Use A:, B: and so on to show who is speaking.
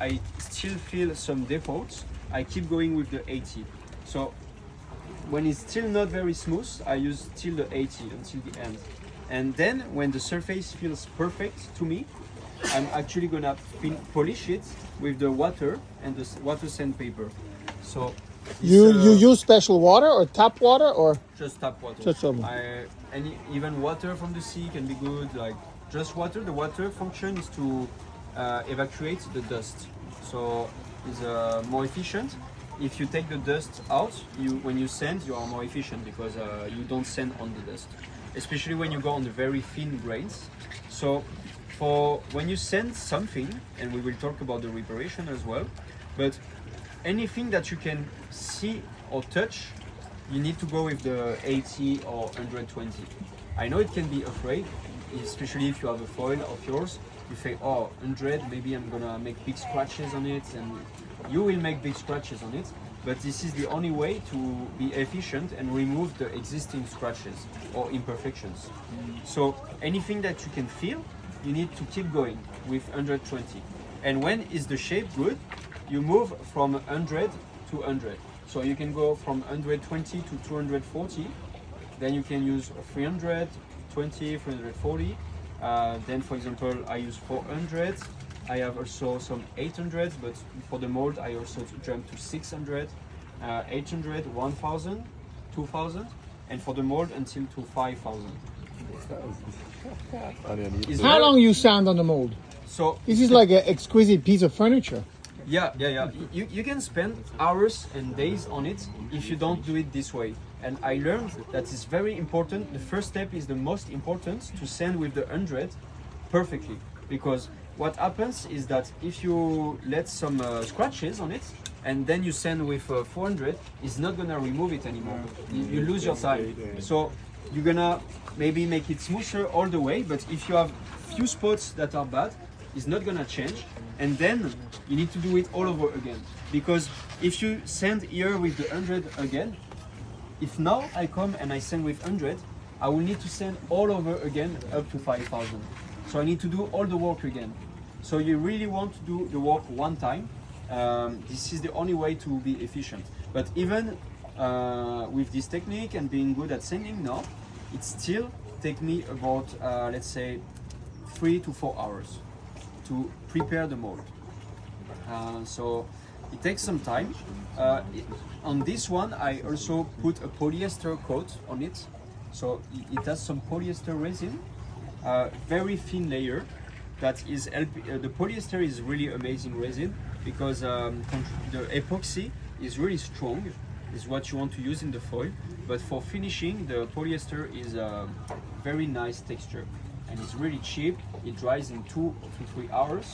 A: I still feel some defaults, I keep going with the 80. So when it's still not very smooth, I use still the 80 until the end. And then when the surface feels perfect to me, I'm actually gonna polish it with the water and the water sandpaper. So
B: You use special water or tap water or
A: just tap water.
B: just some?
A: Even water from the sea can be good. Like just water. The water function is to evacuate the dust, so it's more efficient. If you take the dust out, when you sand, you are more efficient because you don't sand on the dust, especially when you go on the very thin grains. So for when you sand something, and we will talk about the reparation as well, but anything that you can see or touch, you need to go with the 80 or 120. I know it can be afraid, especially if you have a foil of yours. You say, oh, 100, maybe I'm gonna make big scratches on it, and you will make big scratches on it, but this is the only way to be efficient and remove the existing scratches or imperfections. So anything that you can feel, you need to keep going with 120. And when is the shape good, you move from 100 to 100. So you can go from 120 to 240, then you can use 320, 340. Then for example, I use 400. I have also some 800, but for the mold, I also jump to 600, 800, 1000, 2000, and for the mold until to 5000.
B: How long you sand on the mold?
A: So
B: This is like an exquisite piece of furniture.
A: yeah. You can spend hours and days on it if you don't do it this way. And I learned that it's very important. The first step is the most important, to sand with the 100 perfectly. Because what happens is that if you let some scratches on it and then you sand with 400, it's not gonna remove it anymore. You lose your time. So you're gonna maybe make it smoother all the way, but if you have few spots that are bad, it's not gonna change. And then you need to do it all over again. Because if you sand here with the 100 again, if now I come and I sand with 100, I will need to sand all over again up to 5000. So I need to do all the work again. So you really want to do the work one time. This is the only way to be efficient. But even with this technique and being good at sanding now, it still take me about, let's say, 3 to 4 hours to prepare the mold. So it takes some time. On this one, I also put a polyester coat on it. So it has some polyester resin, very thin layer. That is the polyester is really amazing resin because the epoxy is really strong. Is what you want to use in the foil. But for finishing, the polyester is a very nice texture and it's really cheap. It dries in 2 to 3 hours.